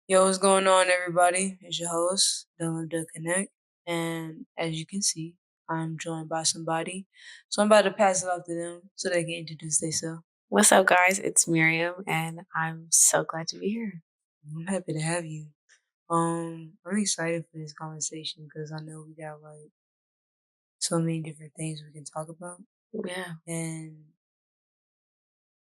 Yo, what's going on, everybody? It's your host, Dylan the Connect, and as you can see, I'm joined by somebody. So I'm about to pass it off to them so they can introduce themselves. What's up, guys? It's Miriam, and I'm so glad to be here. I'm happy to have you. I'm excited for this conversation because I know we got like so many different things we can talk about, Yeah. and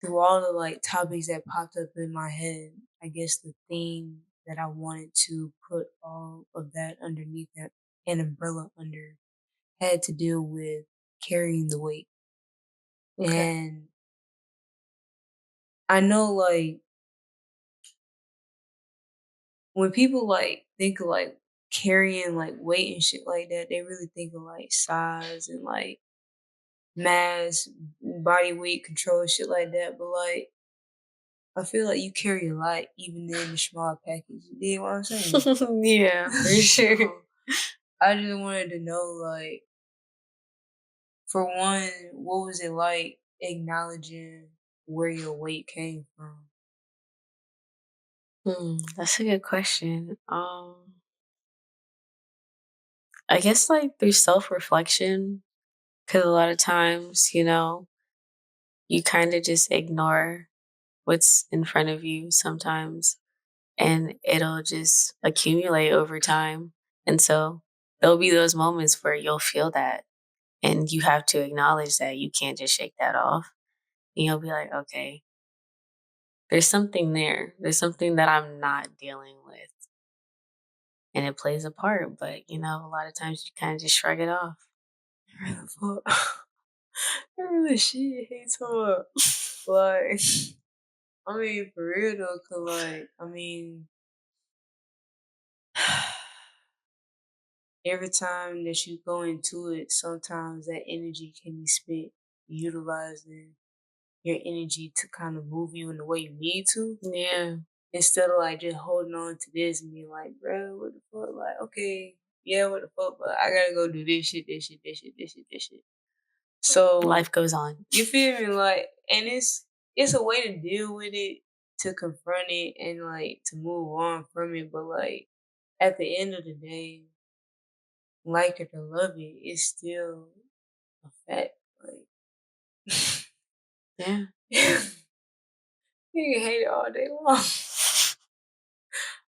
through all the like topics that popped up in my head, I guess the theme that I wanted to put all of that underneath that an umbrella under had to deal with carrying the weight. Okay. And I know like when people like think of like carrying like weight and shit like that, they really think of like size and like mass, body weight control, shit like that. But like I feel like you carry a lot even in the small package. You dig what I'm saying? Yeah, for sure. So I just wanted to know like for one, what was it like acknowledging where your weight came from? That's a good question. I guess like through self-reflection, because a lot of times, you kind of just ignore what's in front of you sometimes, and it'll just accumulate over time. And so there'll be those moments where you'll feel that, and you have to acknowledge that you can't just shake that off. And you'll be like, okay, there's something there. There's something that I'm not dealing with, and it plays a part, but, a lot of times you kinda just shrug it off. Fuck. I really shit hate talk. Like, I mean, for real though, cause like, I mean, every time that you go into it, sometimes that energy can be spent utilizing your energy to kind of move you in the way you need to. Yeah. Instead of like just holding on to this and being like, bro, what the fuck? Like, okay, yeah, what the fuck, but I gotta go do this shit, this shit, this shit, this shit, this shit. So Life goes on. you feel me? Like, and it's a way to deal with it, to confront it, and like to move on from it. But like at the end of the day, like it or love it, it's still a fact. Like Yeah. you can hate it all day long.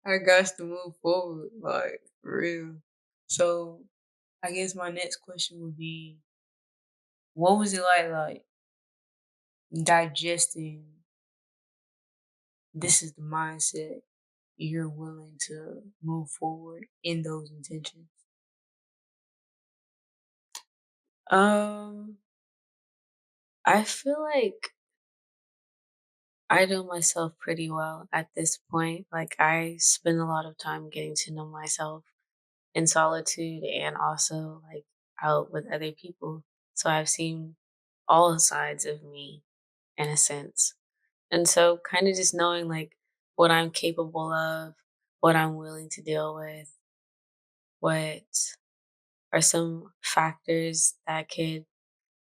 I got to move forward, like for real. So I guess my next question would be, what was it like digesting? This is the mindset you're willing to move forward in those intentions. Um, I feel like I know myself pretty well at this point. Like, I spend a lot of time getting to know myself in solitude and also, like, out with other people. So I've seen all sides of me in a sense. And so kind of just knowing like what I'm capable of, what I'm willing to deal with, what are some factors that could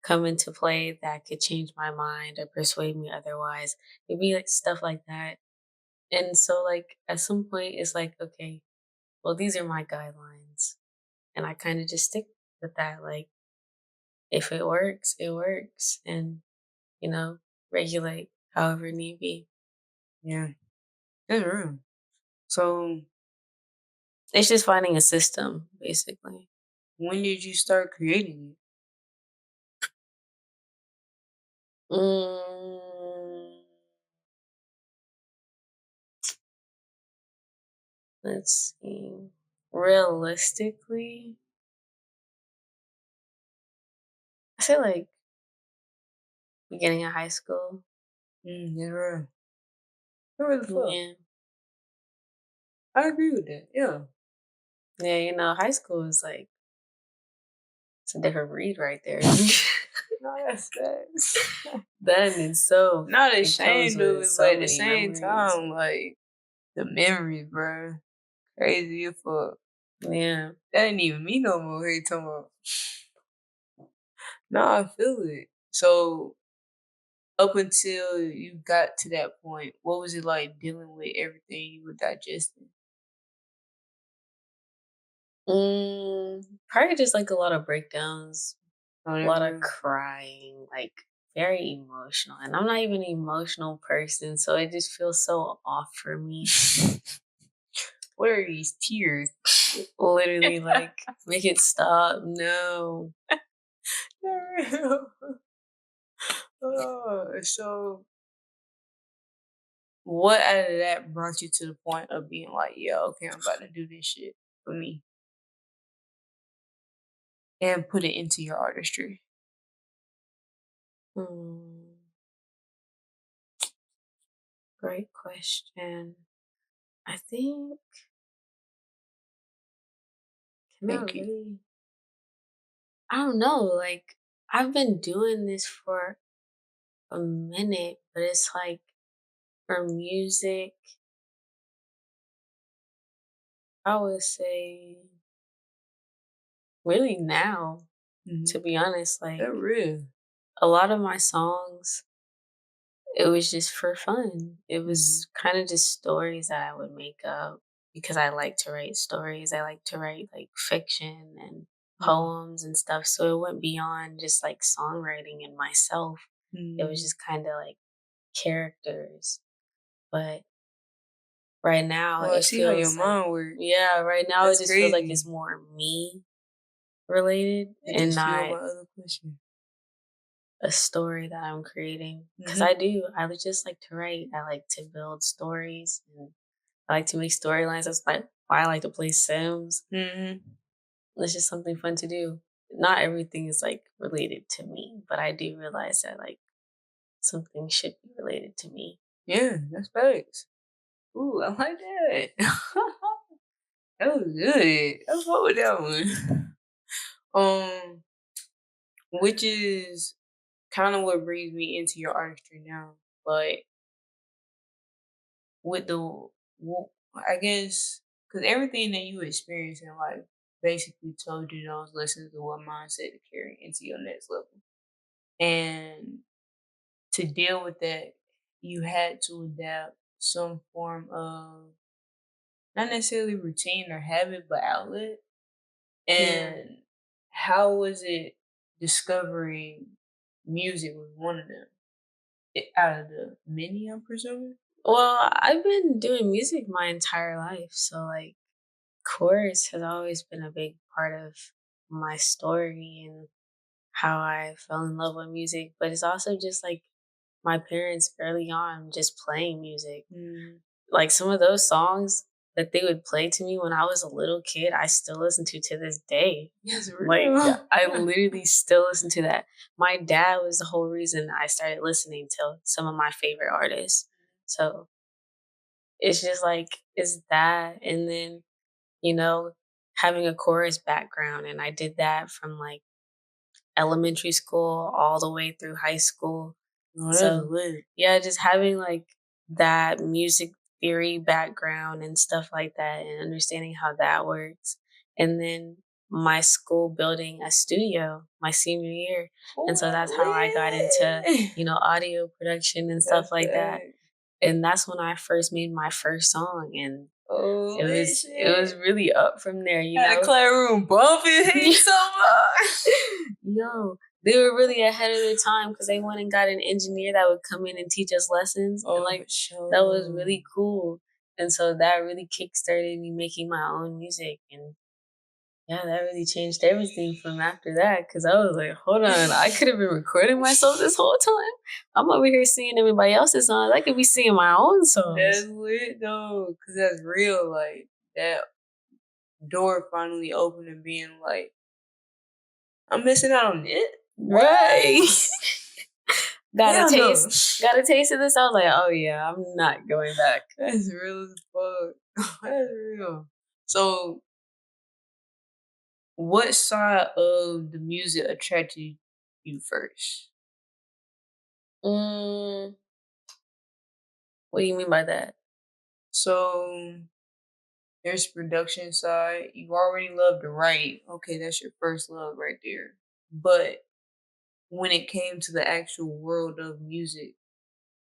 come into play that could change my mind or persuade me otherwise. It'd be like stuff like that. And so like at some point it's like, okay, well these are my guidelines. And I kind of just stick with that. Like if it works, it works. And, you know, regulate however need be. Yeah, that's real. So It's just finding a system, basically. when did you start creating it? Mm, let's see. Realistically, I say like beginning of high school. That's real. What the fuck? Yeah. I agree with that. Yeah. Yeah, high school is like it's a different breed right there. No, that's facts. That in itself, Not it comes ashamed of with it, but so at the many same memories. time, like the memories, bro. Crazy as fuck. Yeah. That ain't even me no more. Hey, talking about. Nah, I feel it. So up until you got to that point, what was it like dealing with everything you were digesting? Probably just like a lot of breakdowns, Oh, a that lot of real. crying, like very emotional. And I'm not even an emotional person, so it just feels so off for me. What are these tears? Literally, like, make it stop. No. That real. So what out of that brought you to the point of being like, "Yeah, okay, I'm about to do this shit for me," and put it into your artistry? Hmm, great question. I think, can I Thank you. really? I don't know. Like, I've been doing this for a minute, but it's like for music, I would say really now, to Mhm. be honest, like That real. a lot of my songs, it was just for fun. It Mhm. was kind of just stories that I would make up because I like to write stories. I like to write like fiction and Mhm. poems and stuff. So it went beyond just like songwriting and myself. It was Mhm. just kind of like characters. But right now Oh, I it see how your feels like, mind works. yeah, right now it That's just feels like crazy. it's more me related It and just fueled not my other question. a story that I'm creating. Cause Mhm. I do. I would just like to write. I like to build stories and I like to make storylines. That's like why I like to play Sims. Mhm. It's just something fun to do. Not everything is like related to me, but I do realize that like something should be related to me. Yeah, that's facts. Ooh, I like that. That was good. I fuck with that one. Um, which is kind of what brings me into your artistry now. But with the, I guess, because everything that you experience in life basically told you those lessons of what mindset to carry into your next level. And to deal with that, you had to adapt some form of not necessarily routine or habit, but outlet. Yeah. And how was it discovering music was one of them? Out of the many, I'm presuming? Well, I've been doing music my entire life, so like chorus has always been a big part of my story and how I fell in love with music, but it's also just like my parents early on just playing music. Mm, Like some of those songs that they would play to me when I was a little kid, I still listen to this day. that's Like real. I literally still listen to that. My dad was the whole reason I started listening to some of my favorite artists. So it's just like it's that and then, you know, having a chorus background and I did that from like elementary school all the way through high school. Oh, that's So, lit. yeah, just having like that music theory background and stuff like that and understanding how that works. And then my school building a studio my senior year. And so that's how I got into, Lit. audio production and stuff That's like that. fact. And that's when I first made my first song and Oh, lit it was shit. really up from there, you Had a know? classroom bumping, hating so much. Yo, they were really ahead of their time because they went and got an engineer that would come in and teach us lessons, and, Oh, for like, that was sure. really cool, and so that really kickstarted me making my own music, and, yeah, that really changed everything from after that. Because I was like, "Hold on, I could have been recording myself this whole time? I'm over here singing everybody else's songs, I could be singing my own That's songs." lit though, cause that's real. Like that door finally opened and being like, I'm missing out on it. Right. What? Got a Hell no. taste of this, I was like, "Oh, yeah, I'm not going back." That's real as fuck. That's real. So, what side of the music attracted you first? Mm, what do you mean by that? So, there's production side. You already love to write. Okay, that's your first love right there. But when it came to the actual world of music,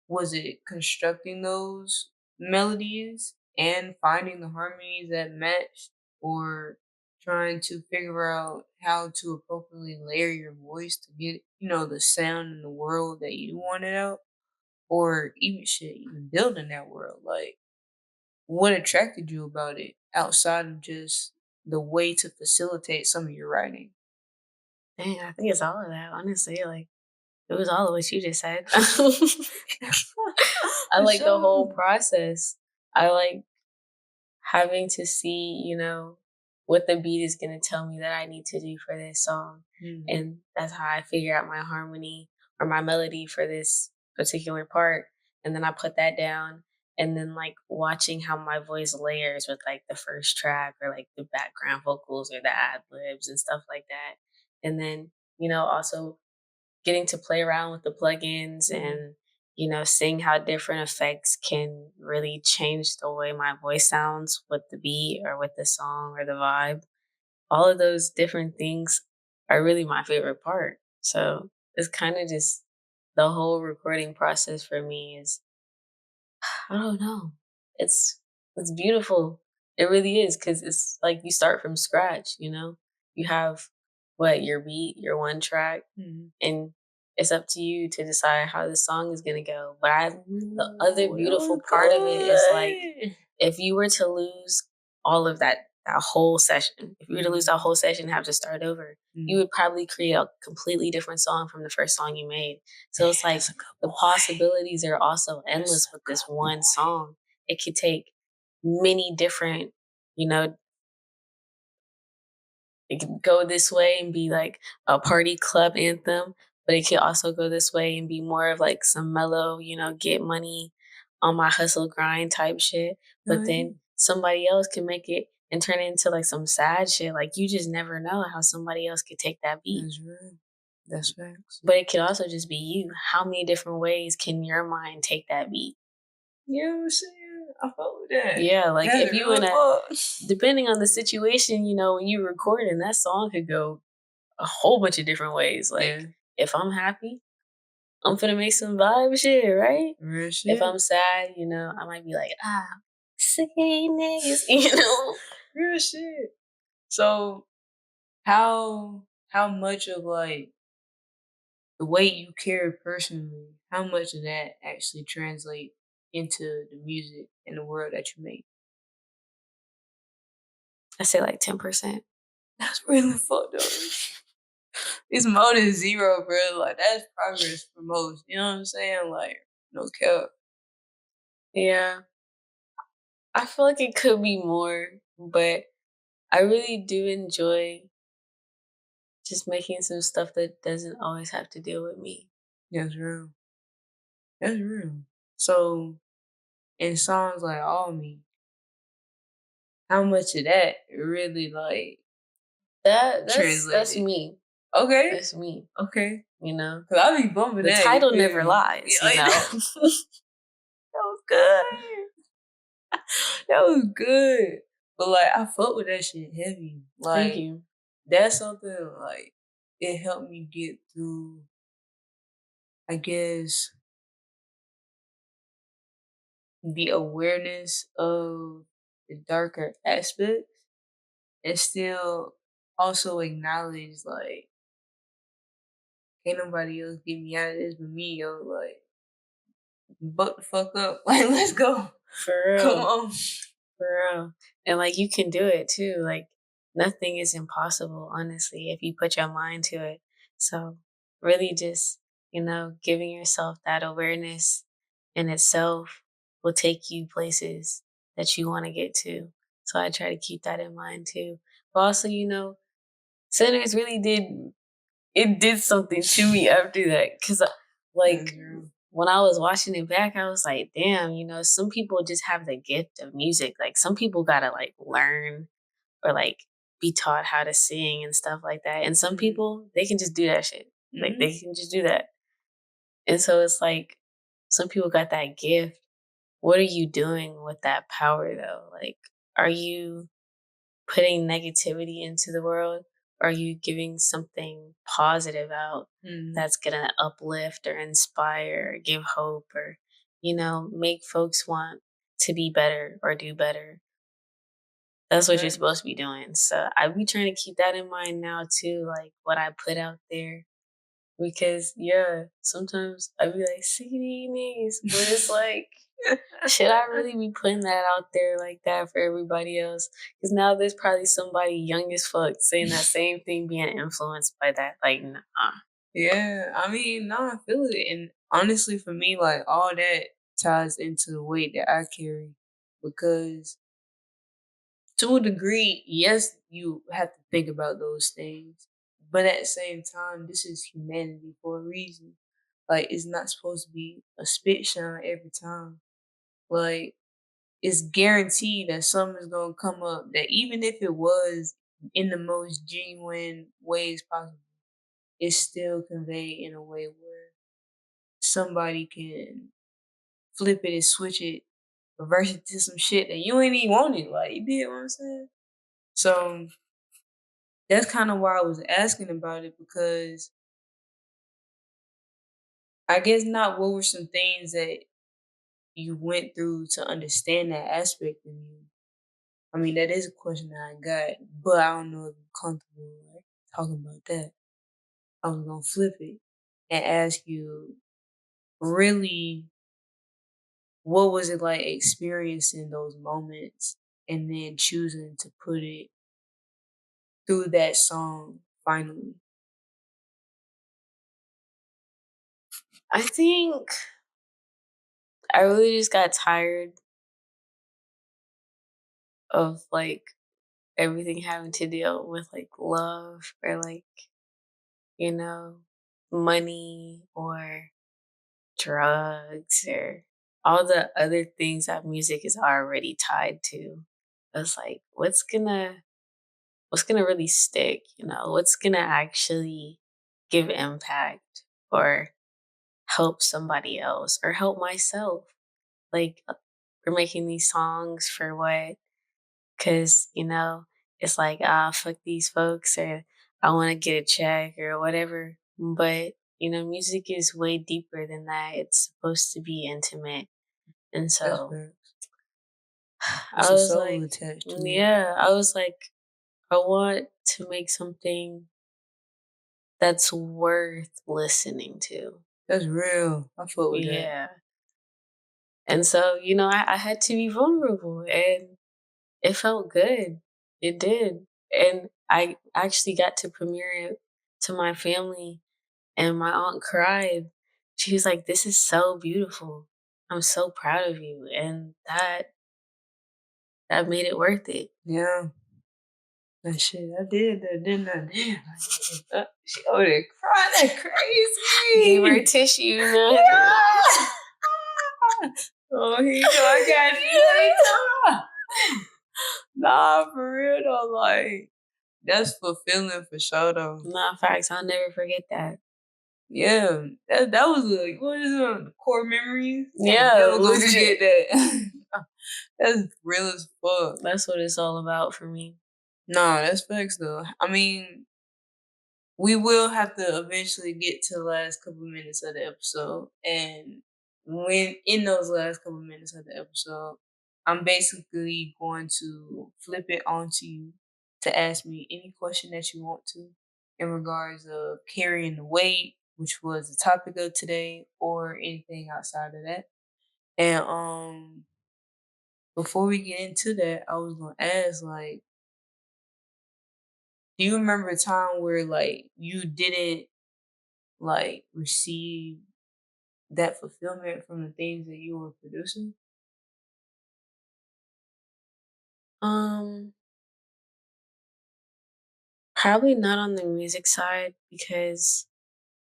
was it constructing those melodies and finding the harmonies that matched, or trying to figure out how to appropriately layer your voice to get, the sound in the world that you wanted out? Or even shit, even building that world? Like, what attracted you about it outside of just the way to facilitate some of your writing? Dang, I think it's all of that, honestly, like, it was all of what you just said. I For like the whole sure. process. I like having to see, what the beat is gonna tell me that I need to do for this song. Mhm. And that's how I figure out my harmony or my melody for this particular part. And then I put that down. And then like watching how my voice layers with like the first track or like the background vocals or the ad libs and stuff like that. And then, also getting to play around with the plugins Mhm. and seeing how different effects can really change the way my voice sounds with the beat or with the song or the vibe. All of those different things are really my favorite part. So it's kind of just the whole recording process for me is I don't know. It's it's beautiful. It really is because it's like you start from scratch. You have what your beat, your one track, Mhm. and it's up to you to decide how the song is gonna go. The other Ooh, it beautiful was part of it is like good. if you were to lose all of that whole session, if you were to lose Mhm. that whole session and have to start over, you Mhm. would probably create a completely different song from the first song you made. So it's Dang, like that's a good the point. possibilities are also That's endless a with this good one point. song. It could take many different, you know, it could go this way and be like a party club anthem, but it could also go this way and be more of like some mellow, get money on my hustle grind type shit. No, But yeah. then somebody else can make it and turn it into like some sad shit. Like you just never know how somebody else could take that beat. That's real. That's facts. But it could also just be you. How many different ways can your mind take that beat? You know what I'm saying? I fuck with that. Yeah, like That's if you real in a talk. depending on the situation, when you recording, that song could go a whole bunch of different ways. Like, Yeah, if I'm happy, I'm finna make some vibe shit, right? real If shit. I'm sad, I might be like, sick of these niggas, you know? Real shit. So how much of like the way you carry personally, how much of that actually translate into the music and the world that you make? I say like 10%. That's really fucked up. It's more than zero, bro. Like that's progress for most. You know what I'm saying? Like no cap. Yeah. I feel like it could be more, but I really do enjoy just making some stuff that doesn't always have to deal with me. That's real. That's real. So in songs like All Me, how much of that really like That's translated? me. Okay. That's me, Okay. you know? Cause I be bumping The that, you title feel never me? lies, Yeah, that was good. That was good. But like I fuck with that shit heavy. Thank Like you. that's something like it helped me get through, I guess, the awareness of the darker aspects and still also acknowledge like ain't nobody else get me out of this but me, yo. Like buck the fuck up. Like let's go. For Come real. on. For real. And like you can do it too. Like nothing is impossible, honestly, if you put your mind to it. So really just, giving yourself that awareness in itself will take you places that you want to get to. So I try to keep that in mind too. But also, Sinners really did something to me after that. Cause That's like real. when I was watching it back, I was like, damn, some people just have the gift of music. Like some people gotta like learn or like be taught how to sing and stuff like that. And some Mhm. people, they can just do that shit. Like Mhm. they can just do that. And so it's like some people got that gift. What are you doing with that power though? Like, are you putting negativity into the world? Are you giving something positive out Mhm. that's gonna uplift or inspire, or give hope, or, make folks want to be better or do better? That's what you're Facts. supposed to be doing. So I be trying to keep that in mind now too, like what I put out there. Because yeah, sometimes I be like, sick of these niggas. But it's like, should I really be putting that out there like that for everybody else? Because now there's probably somebody young as fuck saying that same thing, being influenced by that. Like, nah. Yeah, I mean, no, I feel it, and honestly, for me, like all that ties into the weight that I carry, because to a degree, yes, you have to think about those things, but at the same time, this is humanity for a reason. Like, it's not supposed to be a spit shine every time. Like, it's guaranteed that something's gonna come up that even if it was in the most genuine ways possible, it's still conveyed in a way where somebody can flip it and switch it, reverse it to some shit that you ain't even wanted. Like, you did what I'm saying? So that's kind of why I was asking about it, because I guess not what were some things that you went through to understand that aspect of you. I mean, that is a question that I got, but I don't know if I'm comfortable like talking about that. I was gonna flip it and ask you, really, what was it like experiencing those moments and then choosing to put it through that song finally? I think I really just got tired of like everything having to deal with like love, or like, you know, money or drugs, or all the other things that music is already tied to. It's like, what's gonna really stick, what's gonna actually give impact, or help somebody else, or help myself. Like, we're making these songs for what? Because, it's like, fuck these folks, or I want to get a check or whatever. But, music is way deeper than that. It's supposed to be intimate. And That's so facts. It's I a was soul like, attached to it. yeah, I was like, I want to make something that's worth listening to. That's real. I fuck with that. Yeah. And so, I had to be vulnerable, and it felt good. It did. And I actually got to premiere it to my family, and my aunt cried. She was like, "This is so beautiful. I'm so proud of you." And that made it worth it. Yeah. That shit, I did that, didn't I? Damn, I did. She over there crying like Gave her a crazy. tissue, Yeah. Oh, here you go. I got you later. Nah, for real though. Like, that's fulfilling for sure though. Nah, facts. I'll never forget that. Yeah, that was like, what is it? Core memories. Can't Yeah, never go forget legit. that. That's real as fuck. That's what it's all about for me. Nah, that's facts though. I mean, we will have to eventually get to the last couple minutes of the episode. And when in those last couple minutes of the episode, I'm basically going to flip it onto you to ask me any question that you want to in regards of carrying the weight, which was the topic of today, or anything outside of that. And before we get into that, I was gonna ask, like, do you remember a time where like you didn't like receive that fulfillment from the things that you were producing? Um, Probably not on the music side, because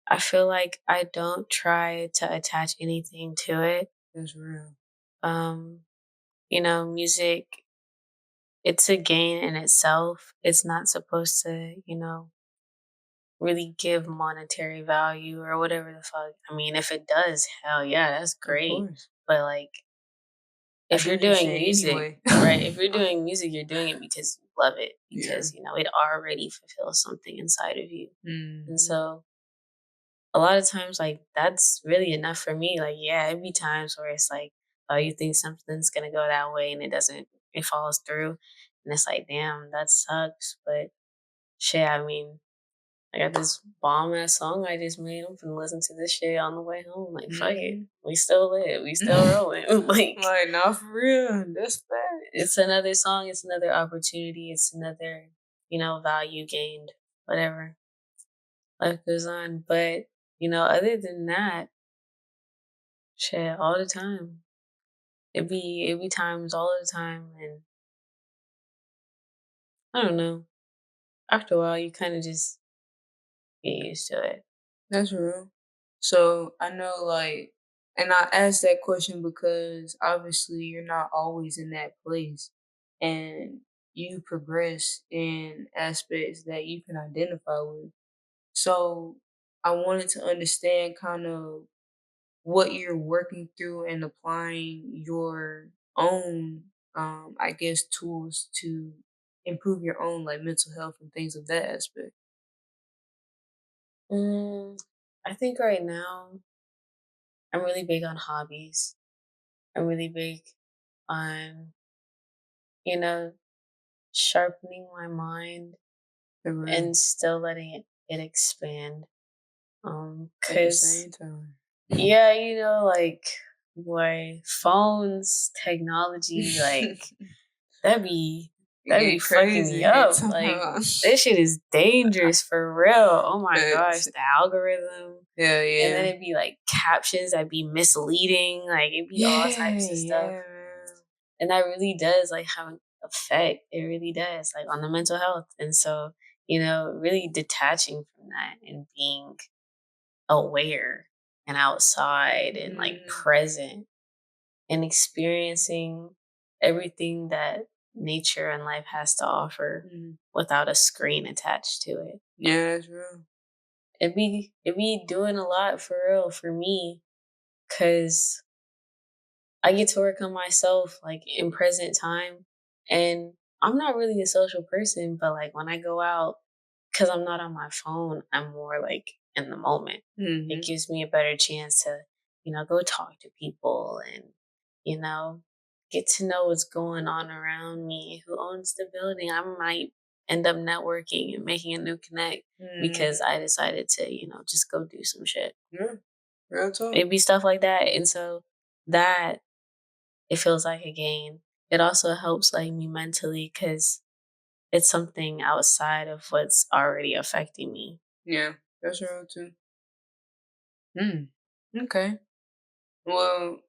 I feel like I don't try to attach anything to it. That's real. Um, music, it's a gain in itself. It's not supposed to, really give monetary value or whatever the fuck. I mean, if it does, hell yeah, that's Of great. course. But like, I if get you're what you're doing saying music, anyway. right? If you're doing music, you're doing it because you love it Yeah. because, it already fulfills something inside of you. And Mhm. so a lot of times, like, that's really enough for me. Like, yeah, it'd be times where it's like, oh, you think something's gonna go that way and it falls through. And it's like, damn, that sucks. But shit, I mean, I got this bomb ass song I just made. I'm gonna listen to this shit on the way home. Like, fuck it. Mhm. We still live. We still rolling. Like, Like, nah, for real. That's facts. it's another song. It's another opportunity. It's another, value gained, whatever. Life goes on. But, other than that, shit, all the time. It be times all the time, and I don't know. After a while, you kind of just get used to it. That's real. So I know, like, and I asked that question because obviously you're not always in that place, and you progress in aspects that you can identify with. So I wanted to understand kind of what you're working through and applying your own, I guess, tools to improve your own like mental health and things of that aspect. Mm, I think right now I'm really big on hobbies. I'm really big on you know sharpening my mind For real. and still letting it expand. At the Cause same time. yeah, like boy, phones, technology, like That'd be It that'd be get fucking me crazy here up. Like, sometimes. this shit is dangerous for real. Oh my gosh, Facts. the algorithm. Hell And then yeah. it'd be like captions that'd be misleading. Like it'd be all Yeah, types of stuff. yeah, man. And that really does like have an effect. It really does, like on the mental health. And so, really detaching from that and being aware and outside and like Mhm, present and experiencing everything that nature and life has to offer mhm. without a screen attached to it. Yeah, that's real. It be doing a lot for real for me because I get to work on myself like in present time. And I'm not really a social person, but like when I go out, because I'm not on my phone, I'm more like in the moment. It Mhm, gives me a better chance to, go talk to people and, you know, get to know what's going on around me, who owns the building. I might end up networking and making a new connect because mhm. I decided to, just go do some shit. Yeah, real talk. It'd be stuff like that. And so that it feels like a gain. It also helps like me mentally because it's something outside of what's already affecting me. Yeah, that's real too. Mm, okay. Well,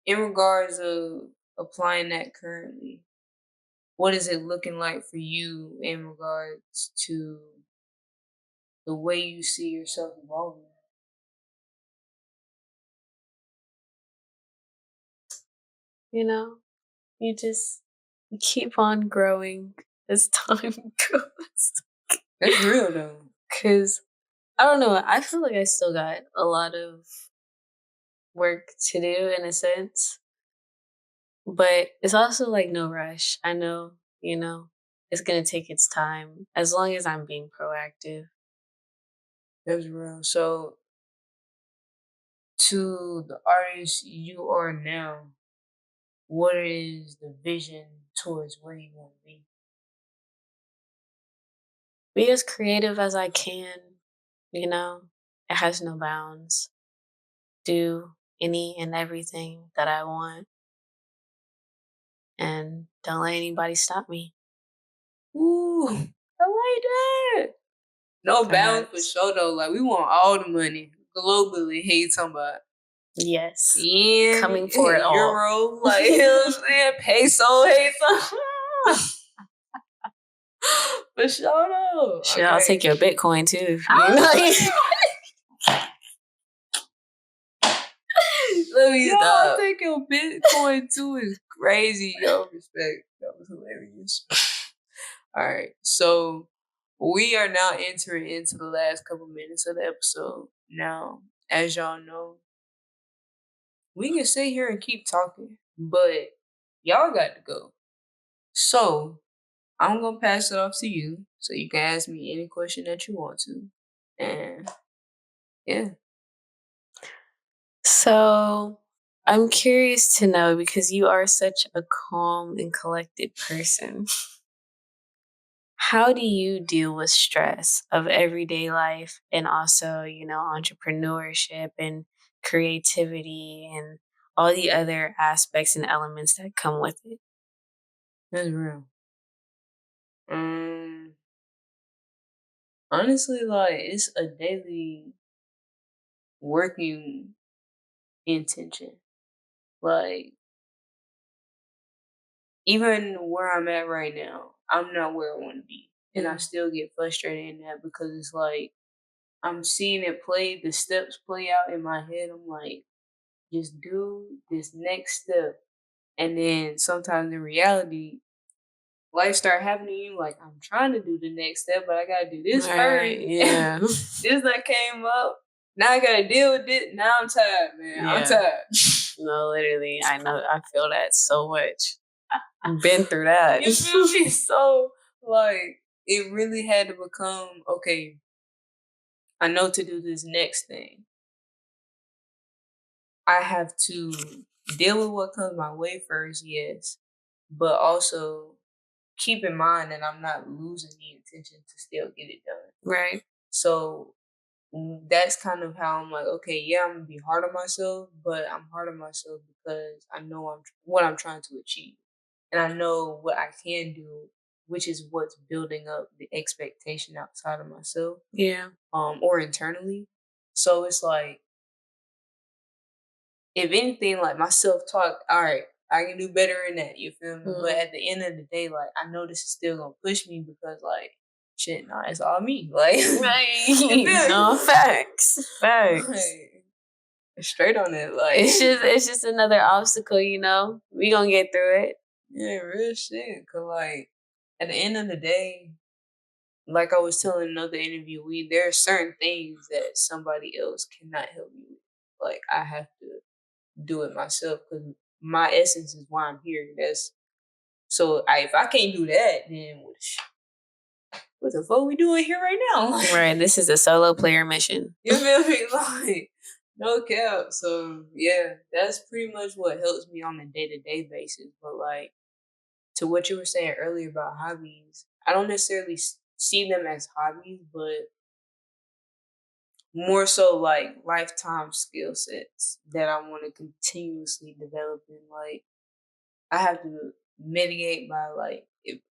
in regards of applying that currently, what is it looking like for you in regards to the way you see yourself evolving? You know, you keep on growing as time goes. That's real though. Cause I don't know, I feel like I still got a lot of work to do in a sense, but it's also like no rush. I know, it's gonna take its time as long as I'm being proactive. That's real. So, to the artist you are now, what is the vision towards where you want to be? Be as creative as I can, you know? It has no bounds. Do any and everything that I want and don't let anybody stop me. Ooh, I like that. No bounds for Facts. sure though. Like we want all the money globally. Hey, you talking about Yes. yen, Coming for it all. euro, like you know what I'm saying? Peso, hey, so for sure though. Shit, I'll Okay. take your Bitcoin too. You know? Ah! Let me Yo, I stop. think your Bitcoin too is crazy. Yo, respect. That was hilarious. All right. So we are now entering into the last couple minutes of the episode. Now, as y'all know, we can sit here and keep talking, but y'all got to go. So I'm gonna pass it off to you so you can ask me any question that you want to. And yeah, So I'm curious to know because you are such a calm and collected person. How do you deal with stress of everyday life and also, entrepreneurship and creativity and all the other aspects and elements that come with it? that's real. Um, honestly, like it's a daily working intention. Like even where I'm at right now, I'm not where I want to be, and I Mm, still get frustrated in that because it's like I'm seeing it play, the steps play out in my head. I'm like, just do this next step. And then sometimes in reality, life start happening to you like I'm trying to do the next step, but I gotta do this first. right. Yeah. This that came up. Now I gotta deal with it. Now I'm tired, man. I'm Yeah. tired. No, literally. I know. I feel that so much. Been through that. You feel me? So like it really had to become okay, I know to do this next thing. I have to deal with what comes my way first, yes, but also keep in mind that I'm not losing the intention to still get it done. Right. So that's kind of how I'm like, okay, yeah, I'm gonna be hard on myself, but I'm hard on myself because I know what I'm trying to achieve, and I know what I can do, which is what's building up the expectation outside of myself, Yeah. or internally. So it's like if anything, like my self talk, all right, I can do better in that. You feel me? But Mhm. at the end of the day, like I know this is still gonna push me because like shit, nah, it's all me. Like you Right. feel No, me? facts. Facts. Like straight on it. Like It's just another obstacle, you know? We gonna get through it. yeah, real shit. Cause like at the end of the day, like I was telling another interviewee, there are certain things that somebody else cannot help me with. Like I have to do it myself because my essence is why I'm here. That's so if I can't do that, then what the fuck we doing here right now? Right. This is a solo player mission. You feel me? Like no cap. So yeah, that's pretty much what helps me on a day to day basis. But like to what you were saying earlier about hobbies, I don't necessarily see them as hobbies, but more so like lifetime skill sets that I want to continuously develop in. Like I have to mitigate my like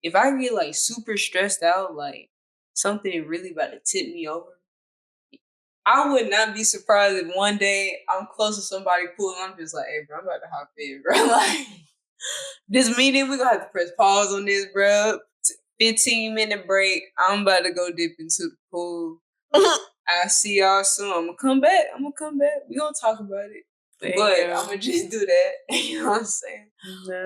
if I get like super stressed out, like something really about to tip me over. I would not be surprised if one day I'm close to somebody cool and I'm just like, hey bro, I'm about to hop in, bro. Like this meeting, we gonna have to press pause on this, bro. 15-minute break. I'm about to go dip into the pool. I see y'all soon. I'm gonna come back. I'm gonna come back. We gonna talk about it. There you But I'm go. gonna just do that. You know what I'm saying?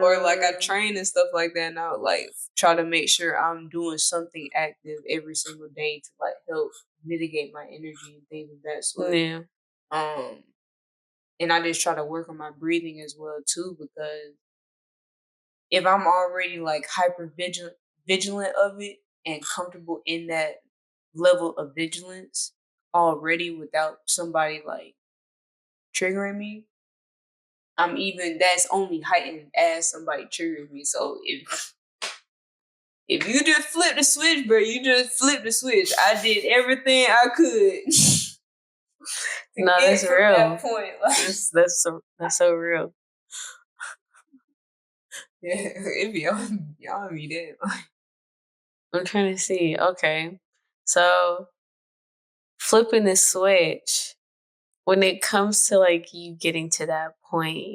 Or like I No. train and stuff like that, and I would like try to make sure I'm doing something active every single day to like help mitigate my energy and things of that sort. Yeah. Um, and I just try to work on my breathing as well too, because if I'm already like hyper vigilant of it and comfortable in that level of vigilance already without somebody like triggering me, I'm even that's only heightened as somebody triggers me. So if you just flip the switch, bro, you just flip the switch. I did everything I could to No, get that's from that real. point. Like, That's so real. yeah, it be on me then. I'm trying to see. Okay. So flipping the switch, when it comes to like you getting to that point,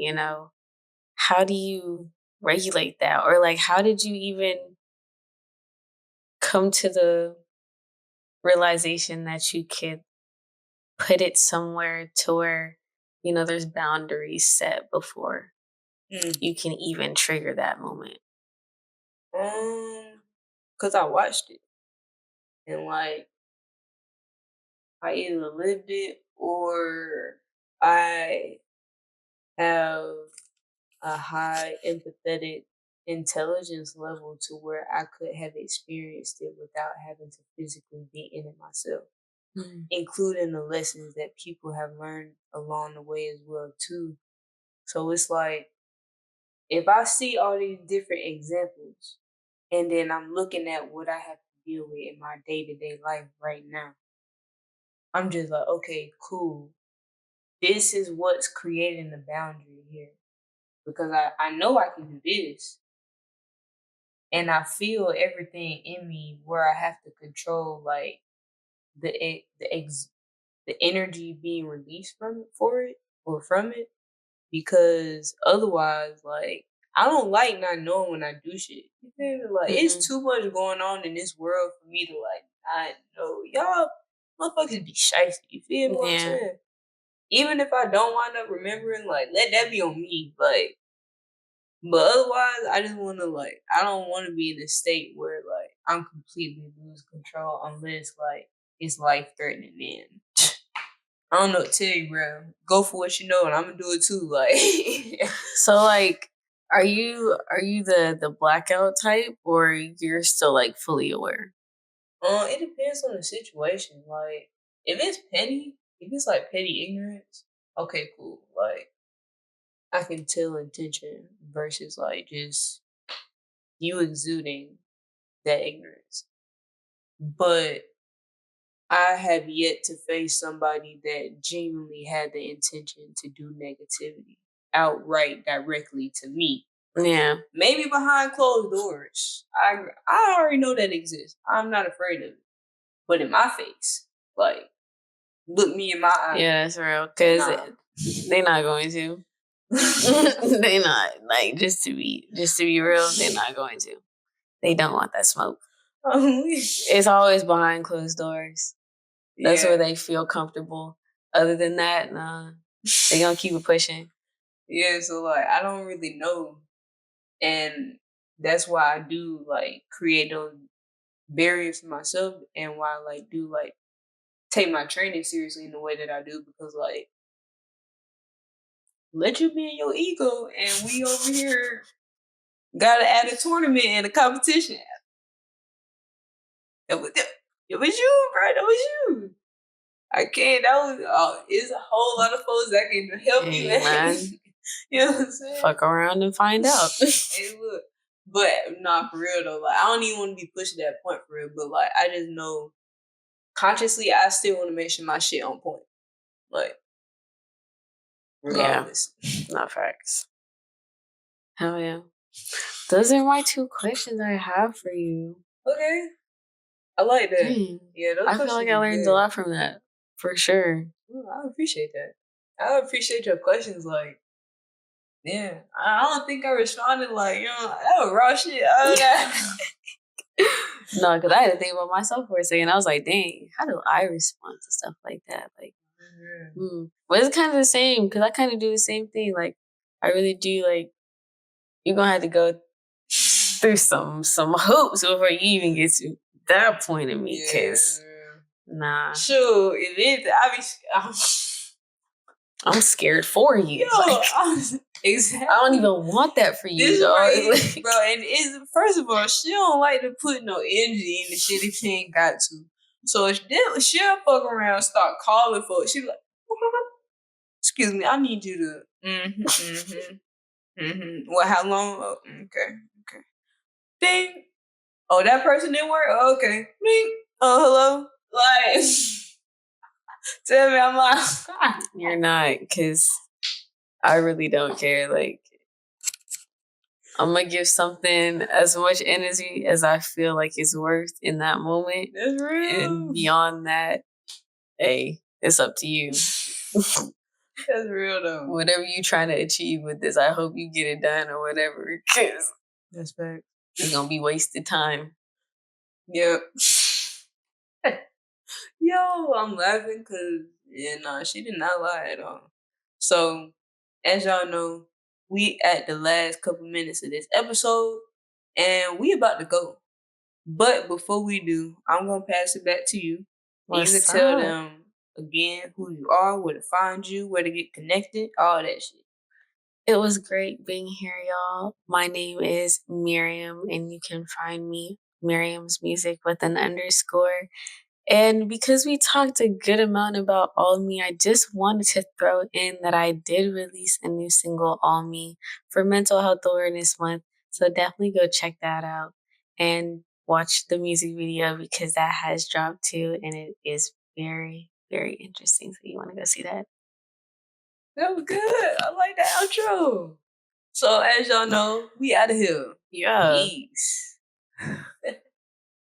how do you regulate that? Or like how did you even come to the realization that you could put it somewhere to where, there's boundaries set before Mm. you can even trigger that moment? Cause I watched it and like I either lived it or I have a high empathetic intelligence level to where I could have experienced it without having to physically be in it myself, Mhm. including the lessons that people have learned along the way as well too. So it's like if I see all these different examples and then I'm looking at what I have to deal with in my day-to-day life right now, I'm just like, okay, cool. This is what's creating the boundary here. Because I know I can do this. And I feel everything in me where I have to control like the e- the ex the energy being released from it for it or from it because otherwise like I don't like not knowing when I do shit. You feel me? Like it's Mhm. too much going on in this world for me to like not know. Y'all motherfuckers be shiesty. You feel me what I'm Yeah. saying? Even if I don't wind up remembering, like let that be on me. Like but otherwise, I just want to like I don't want to be in a state where like I'm completely lose control unless like it's life threatening. Then I don't know what to tell you, bro. Go for what you know, and I'm gonna do it too. Like, So like are you the blackout type or you're still like fully aware? it depends on the situation. Like, if it's like petty ignorance, okay, cool. Like, I can tell intention versus like just you exuding that ignorance. But I have yet to face somebody that genuinely had the intention to do negativity outright directly to me. Yeah. Maybe behind closed doors. I already know that exists. I'm not afraid of it. But in my face, like look me in my eye. Yeah, that's real. Cause Nah. they're not going to. They not like just to be real. They're not going to. They don't want that smoke. It's always behind closed doors. That's where yeah. they feel comfortable. Other than that, nah, they gonna keep it pushing. Yeah, so like I don't really know. And that's why I do like create those barriers for myself and why I like do like take my training seriously in the way that I do because like let you be in your ego and we over here gotta add a tournament and a competition. It was you, bro. That was you. I can't. That was. It's a whole lot of folks that can help you. Hey man, You know what I'm saying? fuck around and find out. Hey, look. But not for real though. Like I don't even want to be pushed to that point for real. But like I just know consciously, I still want to make sure my shit on point. Like Yeah, regardless. not facts. Hell yeah. Those are my two questions I have for you. Okay, I like that. Dang. Yeah, those I feel questions like I was learned a good. lot from that. For sure. Well, I appreciate that. I appreciate your questions. Like, yeah, I don't think I responded like, that was raw shit. No, because I had to think about myself for a second. I was like, dang, how do I respond to stuff like that? Like, but it's kind of the same because I kind of do the same thing. Like, I really do. Like, you're gonna have to go through some hoops before you even get to that point in me. Cause Yeah. nah, Sure, it is. I'm scared for you. Like, Exactly. I don't even want that for This you, is dog. right here, Like, bro. And it's first of all, she don't like to put no energy in the shit if she ain't got to. So if she'll fuck around, start calling for it. She be like, excuse me, I need you to. What? How long? Oh, okay, okay. Ding. Oh, that person didn't work. Oh, okay. Ding. Oh, hello. Like, tell me I'm like. you're not, cause I really don't care. Like, I'm gonna give something as much energy as I feel like it's worth in that moment. That's And real. beyond that, hey, it's up to you. That's real though. Whatever you trying to achieve with this, I hope you get it done or whatever. Cause That's fact. it's gonna be wasted time. Yep. Yo, I'm laughing because yeah, nah, she did not lie at all. So, as y'all know, we at the last couple minutes of this episode, and we about to go. But before we do, I'm gonna pass it back to you, and you can What's tell up? them again who you are, where to find you, where to get connected, all that shit. It was great being here, y'all. My name is Miriam, and you can find me Miriam's Music with an underscore. And because we talked a good amount about All Me, I just wanted to throw in that I did release a new single, All Me, for Mental Health Awareness Month. So definitely go check that out and watch the music video because that has dropped too, and it is very, very interesting. So you want to go see that? That was good. I like that outro. So as y'all know, we out of here. Yeah. Peace.